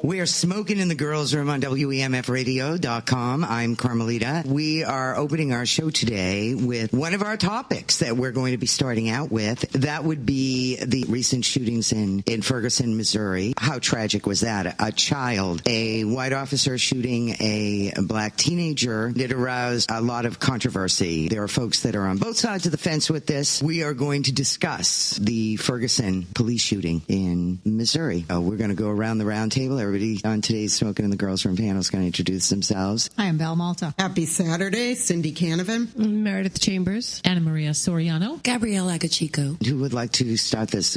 We are smoking in the girls' room on WEMFradio.com. I'm Carmelita. We are opening our show today with one of our topics that we're going to be starting out with. That would be the recent shootings in Ferguson, Missouri. How tragic was that? A child, a white officer shooting a black teenager. It aroused a lot of controversy. There are folks that are on both sides of the fence with this. We are going to discuss the Ferguson police shooting in Missouri. We're going to go around the round table. Everybody on today's Smoking in the Girls Room panel is going to introduce themselves. Hi, I'm Val Malta. Happy Saturday. Cindy Canavan. Meredith Chambers. Anna Maria Soriano. Gabrielle Agachico. Who would like to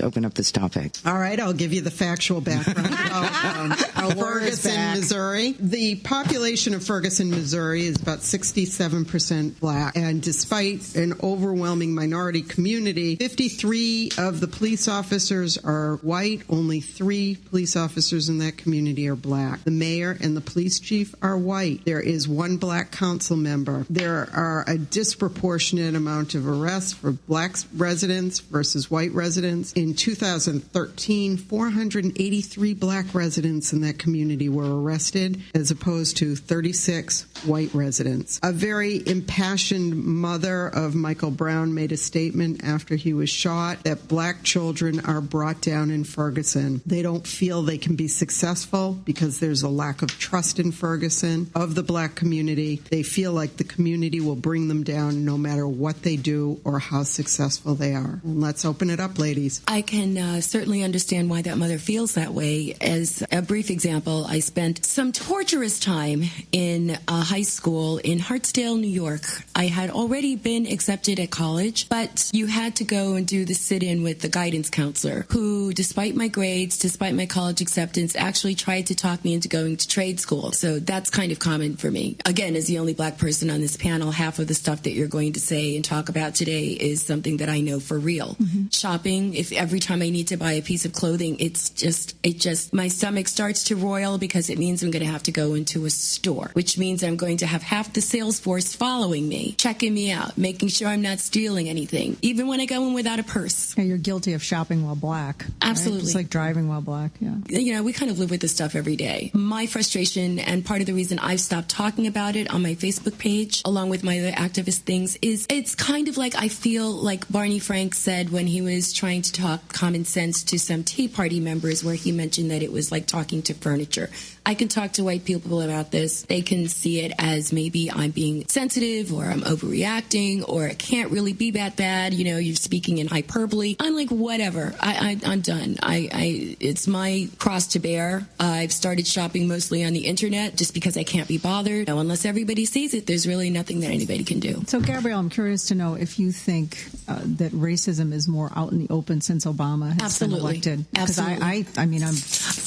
open up this topic? All right, I'll give you the factual background of Ferguson, Missouri. The population of Ferguson, Missouri is about 67% black. And despite an overwhelming minority community, 53 of the police officers are white. Only 3 police officers in that community are black. The mayor and the police chief are white. There is 1 black council member. There are a disproportionate amount of arrests for black residents versus white residents. In 2013, 483 black residents in that community were arrested, as opposed to 36 white residents. A very impassioned mother of Michael Brown made a statement after he was shot that black children are brought down in Ferguson. They don't feel they can be successful because there's a lack of trust in Ferguson of the black community. They feel like the community will bring them down no matter what they do or how successful they are. And let's open it up, ladies. I can certainly understand why that mother feels that way. As a brief example, I spent some torturous time in high school in Hartsdale, New York. I had already been accepted at college, but you had to go and do the sit-in with the guidance counselor who, despite my grades, despite my college acceptance, actually tried to talk me into going to trade school. So that's kind of common for me. Again, as the only black person on this panel, half of the stuff that you're going to say and talk about today is something that I know for real. Mm-hmm. Shopping, if every time I need to buy a piece of clothing, it just my stomach starts to roil because it means I'm going to have to go into a store, which means I'm going to have half the sales force following me, checking me out, making sure I'm not stealing anything, even when I go in without a purse. Yeah, you're guilty of shopping while black. Absolutely. Right? It's like driving while black, yeah. You know, we kind of live with this stuff every day. My frustration, and part of the reason I've stopped talking about it on my Facebook page, along with my other activist things, is it's kind of like I feel like Barney Frank said when he was trying to talk common sense to some Tea Party members, where he mentioned that it was like talking to furniture. I can talk to white people about this. They can see it as maybe I'm being sensitive or I'm overreacting or it can't really be that bad. You know, you're speaking in hyperbole. I'm like, whatever. I'm done. It's my cross to bear. I've started shopping mostly on the internet just because I can't be bothered. Now, unless everybody sees it, there's really nothing that anybody can do. So, Gabrielle, I'm curious to know if you think that racism is more out in the open since Obama has been elected. Absolutely. Because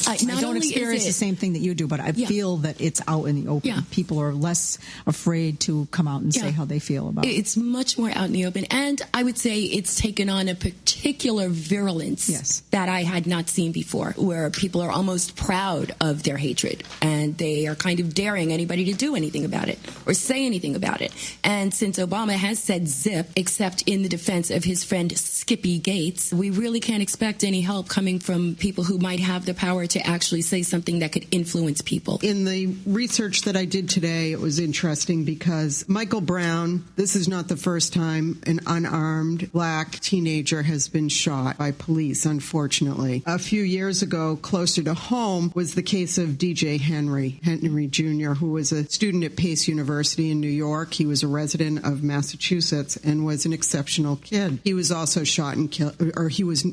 I don't experience the same thing that you do, but I feel that it's out in the open. Yeah. People are less afraid to come out and say how they feel about it. It's much more out in the open, and I would say it's taken on a particular virulence that I had not seen before, where people are almost proud of their hatred, and they are kind of daring anybody to do anything about it or say anything about it. And since Obama has said zip, except in the defense of his friend Skippy Gates, we really can't expect any help coming from people who might have the power to actually say something that could influence people. In the research that I did today, it was interesting because Michael Brown, this is not the first time an unarmed black teenager has been shot by police, unfortunately. A few years ago, closer to home, was the case of DJ Henry Jr., who was a student at Pace University in New York. He was a resident of Massachusetts and was an exceptional kid. He was also shot and killed, or he was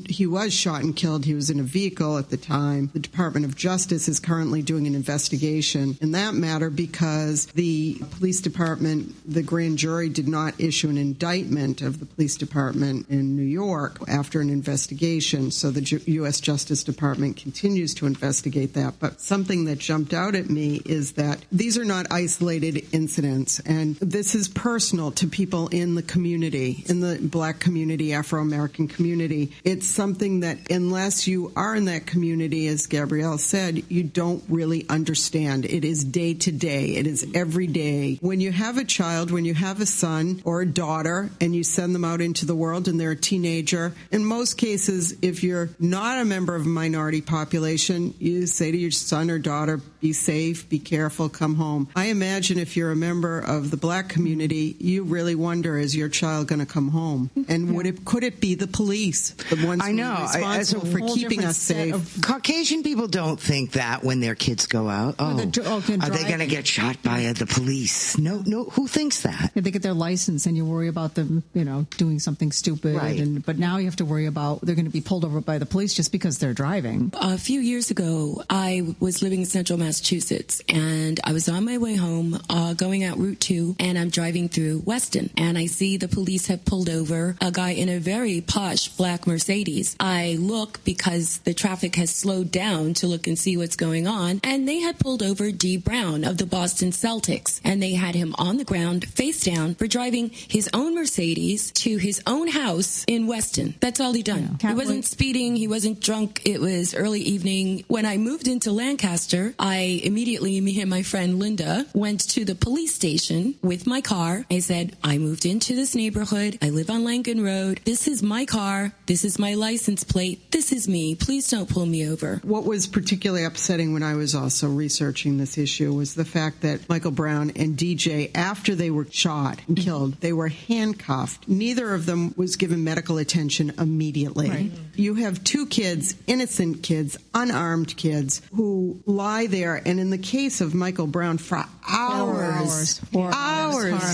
shot and killed. He was in a vehicle at the time. The Department of Justice is currently doing an investigation in that matter because the police department, the grand jury did not issue an indictment of the police department in New York after an investigation. So the U.S. Justice Department continues to investigate that. But something that jumped out at me is that these are not isolated incidents, and this is personal to people in the community, in the black community, Afro-American community. It's something that unless you are in that community, as Gabrielle said, you don't really understand. It is day to day. It is every day. When you have a child, when you have a son or a daughter, and you send them out into the world and they're a teenager, in most cases, if you're not a member of a minority population, you say to your son or daughter, be safe, be careful, come home. I imagine if you're a member of the black community, you really wonder, is your child going to come home? And could it be the police, the ones who are responsible for keeping us safe? Caucasian people don't think that when their kids go out. Are they going to get shot by the police? No. Who thinks that? They get their license, and you worry about them, doing something stupid. Right. But now you have to worry about they're going to be pulled over by the police just because they're driving. A few years ago, I was living in central Massachusetts, and I was on my way home, going out Route 2, and I'm driving through Weston, and I see the police have pulled over a guy in a very posh black Mercedes. I look because the traffic has slowed down to look and see what's going on, and they had pulled over D. Brown of the Boston Celtics, and they had him on the ground, face down, for driving his own Mercedes to his own house in Weston. That's all he done. He wasn't speeding, he wasn't drunk, it was early evening. When I moved into Lancaster, I immediately, me and my friend Linda, went to the police station with my car. I said, I moved into this neighborhood, I live on Lankin Road, this is my car, this is my license plate, this is me, please don't pull me over. What was particularly upsetting when I was also researching this issue was the fact that Michael Brown and DJ, after they were shot and killed, they were handcuffed. Neither of them was given medical attention immediately. Right. You have two kids, innocent kids, unarmed kids, who lie there, and in the case of Michael Brown, for hours,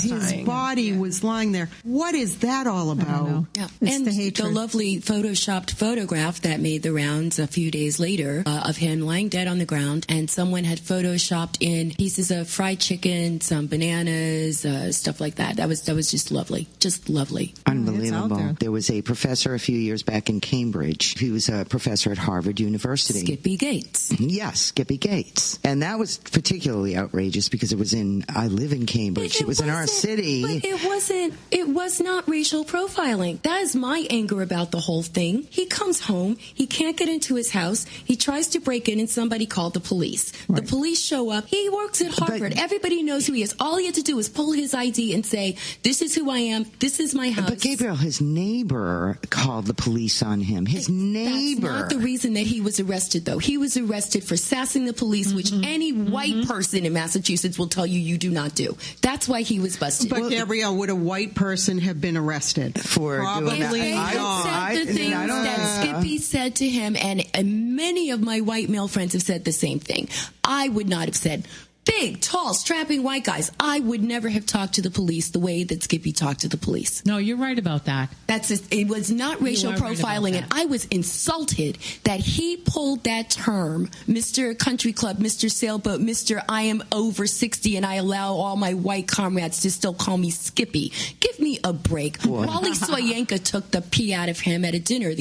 his body was lying there. What is that all about? Yeah. And the lovely photoshopped photograph that made the rounds a few days later of him lying dead on the ground, and someone had photoshopped in pieces of fried chicken, some bananas, stuff like that. That was just lovely. Just lovely. Unbelievable. There was a professor a few years back in Cambridge. He was a professor at Harvard University. Skippy Gates. Yes, Skippy Gates. And that was particularly outrageous because I live in Cambridge. It was in our city. But it was not racial profiling. That is my anger about the whole thing. He comes home, he can't get into his house, he tries to break in, and somebody called the police. Right. The police show up. He works at Harvard. Everybody knows who he is. All he had to do was pull his ID and say, this is who I am, this is my house. But Gabriel, his neighbor called the police on him. His neighbor. That's not the reason that he was arrested, though. He was arrested for sassing the police, which any white person in Massachusetts will tell you do not do. That's why he was busted. But Gabrielle, would a white person have been arrested? For probably not. Said the things that Skippy said to him, and many of my white male friends have said the same thing. I would not have said, big, tall, strapping white guys. I would never have talked to the police the way that Skippy talked to the police. No, you're right about that. It was not racial profiling, and I was insulted that he pulled that term, Mr. Country Club, Mr. Sailboat, Mr. I am over 60 and I allow all my white comrades to still call me Skippy. Give me a break. Wally Soyinka took the pee out of him at a dinner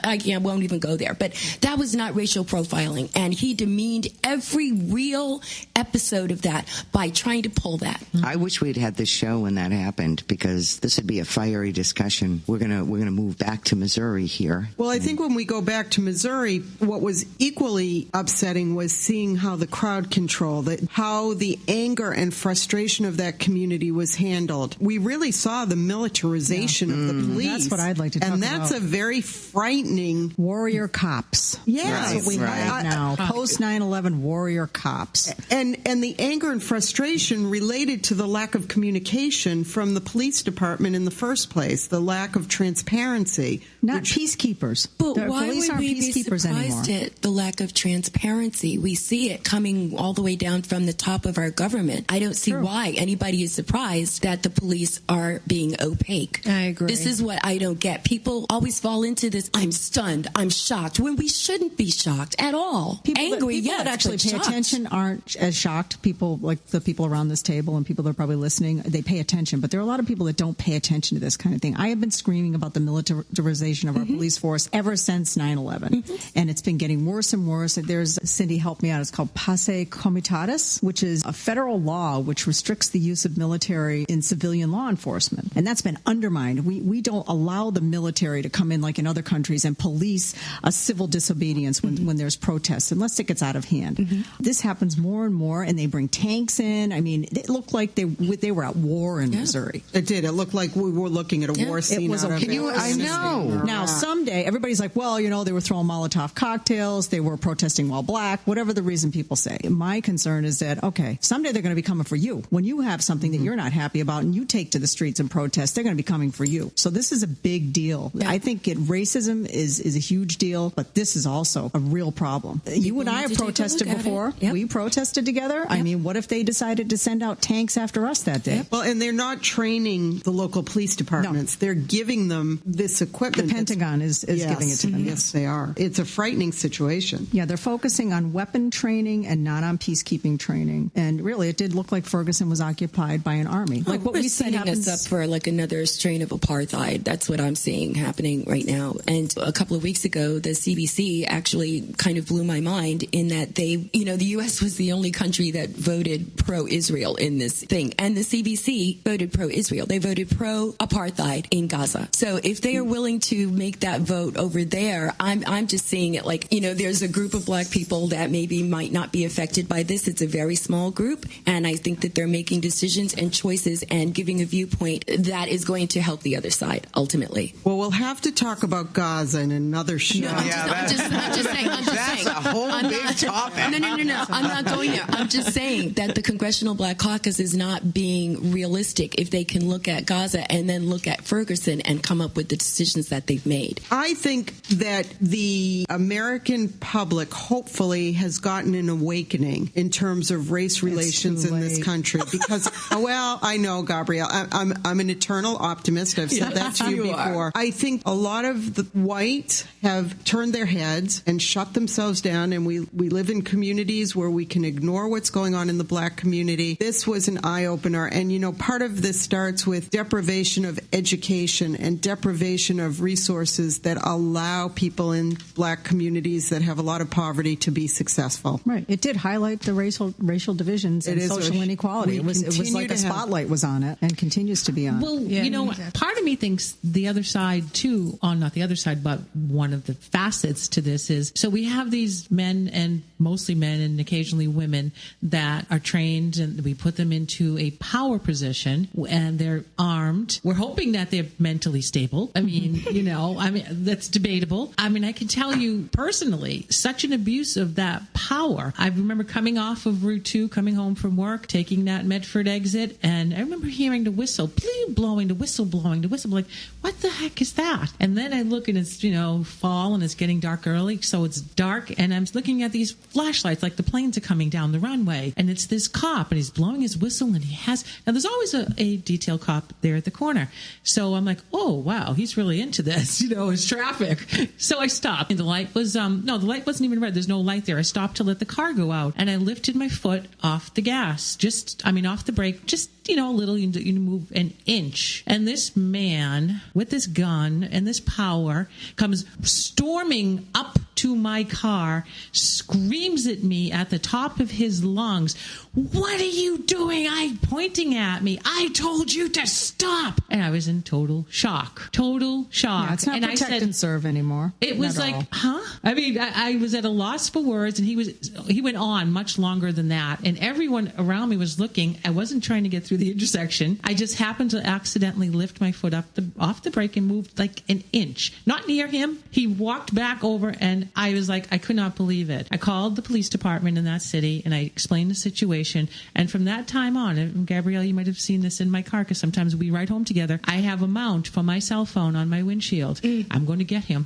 I won't even go there, but that was not racial profiling, and he demeaned every real episode of that by trying to pull that. I wish we'd had this show when that happened, because this would be a fiery discussion. We're gonna move back to Missouri here. Well, I think when we go back to Missouri, what was equally upsetting was seeing how the crowd control, how the anger and frustration of that community was handled. We really saw the militarization of the police. That's what I'd like to talk about. And that's a very frightening... Warrior cops. Yeah, that's what we have now. Post 9/11 warrior cops. And the anger and frustration related to the lack of communication from the police department in the first place, the lack of transparency. Not peacekeepers. But why would we be surprised at the lack of transparency? We see it coming all the way down from the top of our government. I don't see why anybody is surprised that the police are being opaque. I agree. This is what I don't get. People always fall into this, I'm stunned, I'm shocked, when we shouldn't be shocked at all. People that actually pay attention aren't as as shocked. People like the people around this table and people that are probably listening, they pay attention. But there are a lot of people that don't pay attention to this kind of thing. I have been screaming about the militarization of our police force ever since 9/11. And it's been getting worse and worse. There's, Cindy, help me out. It's called Passe Comitatus, which is a federal law which restricts the use of military in civilian law enforcement. And that's been undermined. We don't allow the military to come in like in other countries and police a civil disobedience when there's protests, unless it gets out of hand. This happens more and more, and they bring tanks in. I mean, it looked like they were at war in Missouri. It did. It looked like we were looking at a war scene. It was I know. Now, someday, everybody's like, well, they were throwing Molotov cocktails, they were protesting while black, whatever the reason people say. My concern is that, okay, someday they're going to be coming for you. When you have something that you're not happy about and you take to the streets and protest, they're going to be coming for you. So this is a big deal. Yeah. I think racism is a huge deal, but this is also a real problem. You and I have protested before. Yep. We protested together. Yep. I mean, what if they decided to send out tanks after us that day? Yep. Well, and they're not training the local police departments. No. They're giving them this equipment. The Pentagon is giving it to them. Yes, they are. It's a frightening situation. Yeah, they're focusing on weapon training and not on peacekeeping training. And really, it did look like Ferguson was occupied by an army. Like what we see happens. Us up for like another strain of apartheid. That's what I'm seeing happening right now. And a couple of weeks ago, the CBC actually kind of blew my mind in that the U.S. was the only country that voted pro-Israel in this thing. And the CBC voted pro-Israel. They voted pro-apartheid in Gaza. So if they are willing to make that vote over there, I'm just seeing it like, there's a group of black people that maybe might not be affected by this. It's a very small group. And I think that they're making decisions and choices and giving a viewpoint that is going to help the other side ultimately. Well, we'll have to talk about Gaza in another show. No, I'm just saying. That's a whole big topic. No. I'm not going there. I'm just saying that the Congressional Black Caucus is not being realistic if they can look at Gaza and then look at Ferguson and come up with the decisions that they've made. I think that the American public hopefully has gotten an awakening in terms of race relations in this country because, well, I know, Gabrielle, I'm an eternal optimist. I've said that to you before. I think a lot of the whites have turned their heads and shut themselves down, and we live in communities where we can ignore what's going on in the black community. This was an eye-opener, and, part of this starts with deprivation of education and deprivation of resources that allow people in black communities that have a lot of poverty to be successful. Right. It did highlight the racial divisions and social inequality. It was like a spotlight was on it and continues to be on. Well, part of me thinks the other side too, not the other side, but one of the facets to this is, so we have these men and mostly men and occasionally women that are trained and we put them into a power position and they're armed. We're hoping that they're mentally stable. I mean, that's debatable. I mean, I can tell you personally, such an abuse of that power. I remember coming off of Route 2, coming home from work, taking that Medford exit, and I remember hearing the whistle, blowing, the whistle blowing, the whistle. I'm like, what the heck is that? And then I look and it's, fall and it's getting dark early, so it's dark, and I'm looking at these flashlights like the planes are coming down the runway, and it's this cop, and he's blowing his whistle, and now there's always a detail cop there at the corner. So I'm like, oh, wow, he's really into this, his traffic. So I stopped, and the light was, the light wasn't even red. There's no light there. I stopped to let the car go out, and I lifted my foot off the gas, off the brake, just, a little, you move an inch. And this man with this gun and this power comes storming up to my car, screams at me at the top of his lungs, "What are you doing?" Pointing at me. "I told you to stop." And I was in total shock. Yeah, it's not and protect and serve anymore. It was like, huh? I mean, I was at a loss for words, and he went on much longer than that. And everyone around me was looking. I wasn't trying to get through the intersection. I just happened to accidentally lift my foot off the brake and moved like an inch. Not near him. He walked back over, and I was like, I could not believe it. I called the police department in that city, and I explained the situation. And from that time on, and Gabrielle, you might have seen this in my car, because sometimes we ride home together, I have a mount for my cell phone on my windshield. I'm going to get him.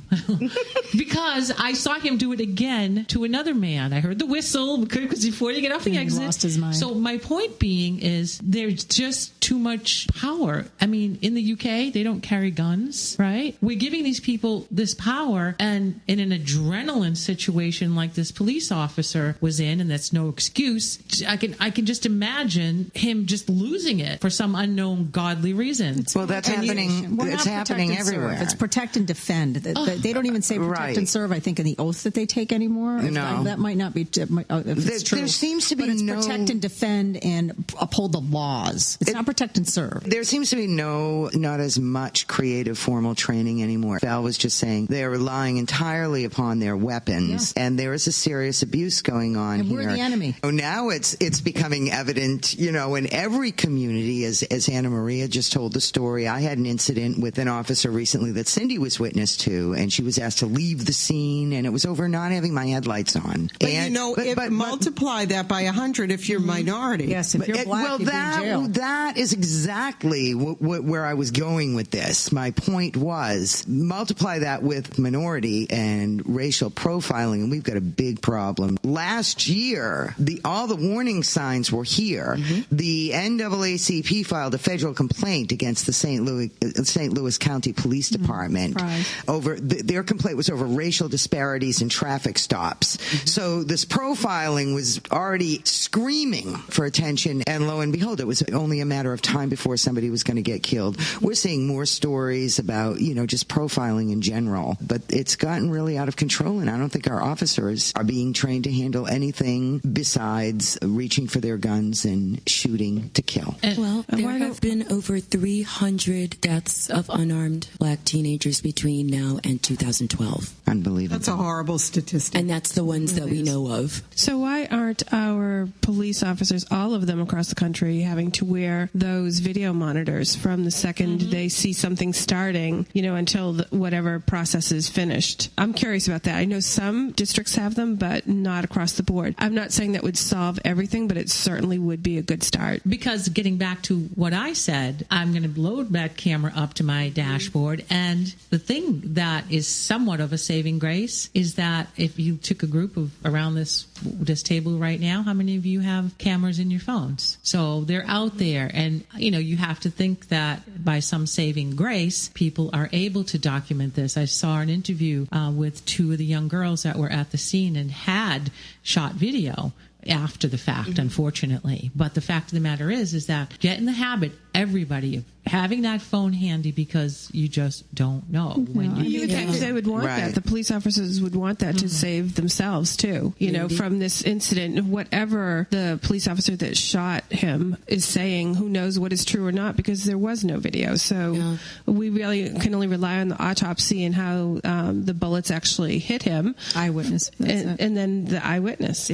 Because I saw him do it again to another man. I heard the whistle, because before you get off the exit. He lost his mind. So my point being is, they're it's just too much power. I mean, in the UK, they don't carry guns, right? We're giving these people this power, and in an adrenaline situation like this police officer was in, and that's no excuse, I can just imagine him just losing it for some unknown godly reason. Well, that's happening. It's happening everywhere. It's protect and defend. They don't even say protect and serve, I think, in the oath that they take anymore. No. That might not be if it's true. There seems to be protect and defend and uphold the laws. It's not protect and serve. There seems to be not as much creative formal training anymore. Val was just saying they're relying entirely upon their weapons, and there is a serious abuse going on and here. We're the enemy. So now it's becoming evident, in every community, as Anna Maria just told the story. I had an incident with an officer recently that Cindy was witness to, and she was asked to leave the scene, and it was over not having my headlights on. But multiply that by 100 if you're minority. Yes, if you're black, you'd be in jail. That is exactly where I was going with this. My point was, multiply that with minority and racial profiling, and we've got a big problem. Last year, all the warning signs were here. Mm-hmm. The NAACP filed a federal complaint against the St. Louis County Police Department over their complaint was over racial disparities in traffic stops. Mm-hmm. So this profiling was already screaming for attention, and lo and behold, it was only a matter of time before somebody was going to get killed. We're seeing more stories about, just profiling in general, but it's gotten really out of control, and I don't think our officers are being trained to handle anything besides reaching for their guns and shooting to kill. Well, there have been over 300 deaths of unarmed black teenagers between now and 2012. Unbelievable. That's a horrible statistic. And that's the ones that we know of. So why aren't our police officers, all of them across the country, having to wear those video monitors from the second they see something starting, until whatever process is finished? I'm curious about that. I know some districts have them, but not across the board. I'm not saying that would solve everything, but it certainly would be a good start. Because getting back to what I said, I'm going to load that camera up to my dashboard, and the thing that is somewhat of a saving grace is that if you took a group of around this table right now, how many of you have cameras in your phones? So they're out there, and you have to think that by some saving grace, people are able to document this. I saw an interview with two of the young girls that were at the scene and had shot video after the fact, unfortunately. But the fact of the matter is that get in the habit, everybody, of having that phone handy, because you just don't know when you would think they would want that. The police officers would want that to save themselves too. From this incident, whatever the police officer that shot him is saying, who knows what is true or not, because there was no video. So we really can only rely on the autopsy and how the bullets actually hit him. Eyewitness. And then the eyewitness,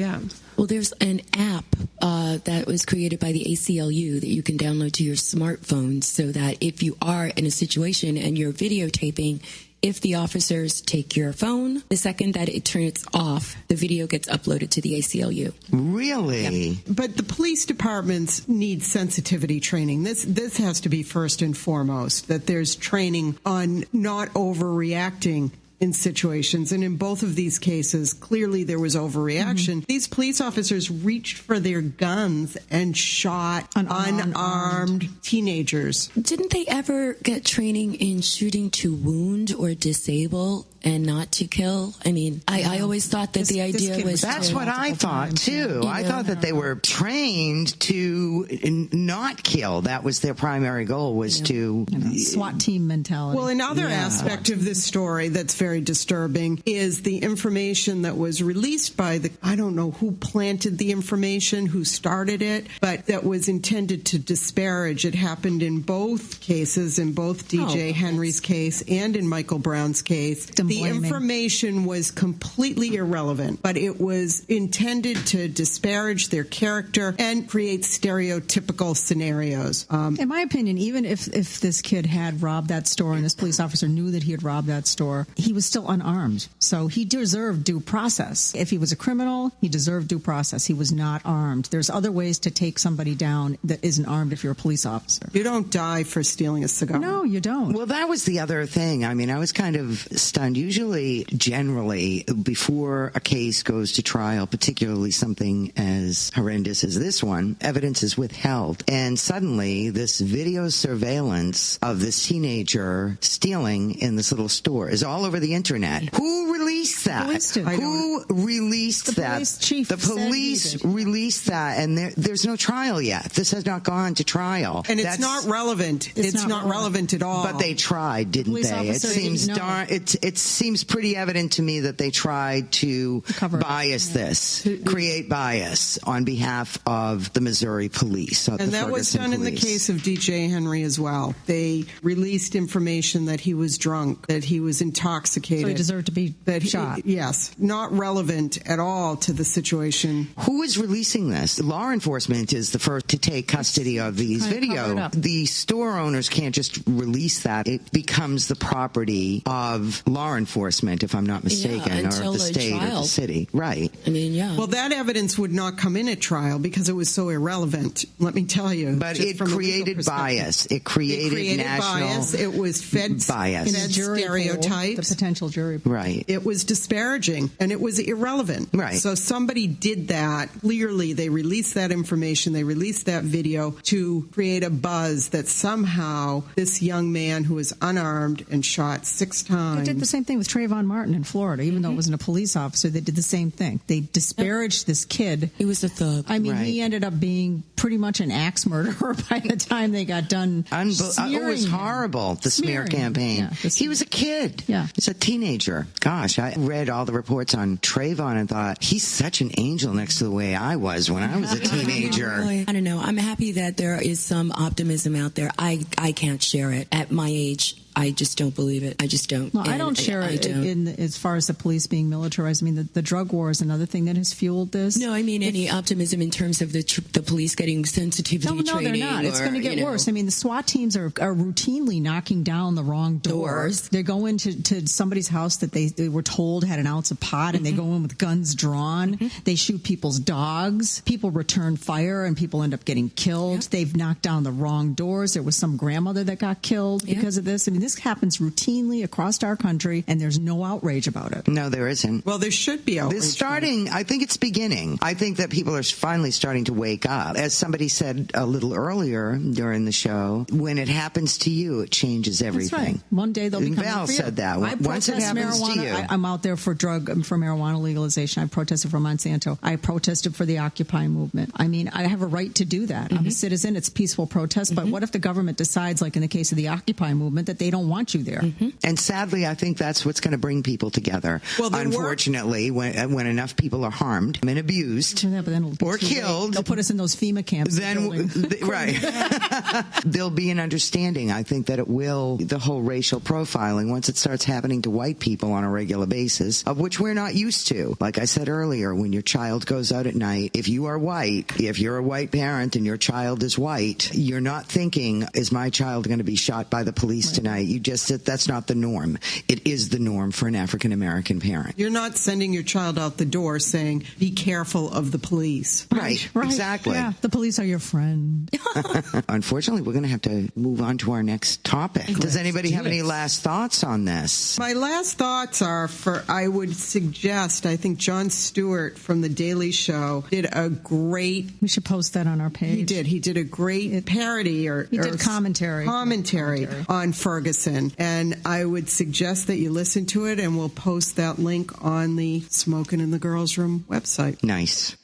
Well, there's an app that was created by the ACLU that you can download to your smartphone, so that if you are in a situation and you're videotaping, if the officers take your phone, the second that it turns off, the video gets uploaded to the ACLU. Really? Yep. But the police departments need sensitivity training. This has to be first and foremost, that there's training on not overreacting in situations. And in both of these cases, clearly there was overreaction. Mm-hmm. These police officers reached for their guns and shot unarmed teenagers. Didn't they ever get training in shooting to wound or disable and not to kill? I mean, I always thought that the idea was... That's what I thought, too. I thought that they were trained to not kill. That was their primary goal, was to... SWAT team mentality. Well, another aspect of this story that's very disturbing is the information that was released by I don't know who planted the information, who started it, but that was intended to disparage. It happened in both cases, in both DJ Henry's case and in Michael Brown's case. The information was completely irrelevant, but it was intended to disparage their character and create stereotypical scenarios. In my opinion, even if this kid had robbed that store and this police officer knew that he had robbed that store, he was was still unarmed. So he deserved due process. If he was a criminal, he deserved due process. He was not armed. There's other ways to take somebody down that isn't armed if you're a police officer. You don't die for stealing a cigar. No, you don't. Well, that was the other thing. I mean, I was kind of stunned. Usually, generally, before a case goes to trial, particularly something as horrendous as this one, evidence is withheld. And suddenly, this video surveillance of this teenager stealing in this little store is all over the internet. Who released that? Who released that? Police chief the police released that, and there's no trial yet. This has not gone to trial. And it's not relevant. It's not relevant at all. But they tried, didn't they? It seems pretty evident to me that they tried to bias this, create bias on behalf of the Missouri police. And that was done in the case of DJ Henry as well. They released information that he was drunk, that he was intoxicated. So he deserved to be shot. Yes. Not relevant at all to the situation. Who is releasing this? Law enforcement is the first to take custody of these video. The store owners can't just release that. It becomes the property of law enforcement, if I'm not mistaken, or of the state or the city. Right. I mean, yeah. Well, that evidence would not come in at trial because it was so irrelevant, let me tell you. But it created bias. It created national bias. It was fed bias. Fed stereotypes. The potential jury. Right. It was disparaging, and it was irrelevant. Right. So somebody did that. Clearly, they released that information. They released that video to create a buzz that somehow this young man who was unarmed and shot 6 times. They did the same thing with Trayvon Martin in Florida. Even though it wasn't a police officer, they did the same thing. They disparaged this kid. He was a thug. I mean, he ended up being pretty much an axe murderer by the time they got done. It was horrible, the smear campaign. Yeah, he was a kid. Yeah. He's a teenager. Gosh, I read all the reports on Trayvon and thought, he's such an angel next to the way I was when I was a teenager. I don't know. I'm happy that there is some optimism out there. I can't share it at my age. I just don't believe it. I just don't. Well, I don't share it as far as the police being militarized. I mean, the drug war is another thing that has fueled this. No, I mean any optimism in terms of the police getting sensitivity training. No, they're not. It's going to get worse. I mean, the SWAT teams are routinely knocking down the wrong doors. They go into somebody's house that they were told had an ounce of pot, and they go in with guns drawn. They shoot people's dogs. People return fire, and people end up getting killed. Yeah. They've knocked down the wrong doors. There was some grandmother that got killed because of this. I mean, this happens routinely across our country, and there's no outrage about it. No, there isn't. Well, there should be outrage. I think it's beginning. I think that people are finally starting to wake up. As somebody said a little earlier during the show, when it happens to you, it changes everything. That's right. One day they'll be coming Val for you. said that. Once it happens to you. I'm out there for marijuana legalization. I protested for Monsanto. I protested for the Occupy movement. I mean, I have a right to do that. I'm a citizen. It's peaceful protest. But what if the government decides, like in the case of the Occupy movement, that they don't want you there? And sadly, I think that's what's going to bring people together. Well, unfortunately, when enough people are harmed and abused or killed, they'll put us in those FEMA camps. Right. There'll be an understanding. I think that the whole racial profiling, once it starts happening to white people on a regular basis, of which we're not used to. Like I said earlier, when your child goes out at night, if you are white, if you're a white parent and your child is white, you're not thinking, is my child going to be shot by the police tonight? You just said that's not the norm. It is the norm for an African American parent. You're not sending your child out the door saying, be careful of the police. Right. Exactly. Yeah, the police are your friend. Unfortunately, we're going to have to move on to our next topic. Does anybody have any last thoughts on this? My last thoughts are I would suggest, I think Jon Stewart from The Daily Show did a great... We should post that on our page. He did a great parody He did commentary on Ferguson. And I would suggest that you listen to it, and we'll post that link on the Smokin' in the Girls' Room website. Nice.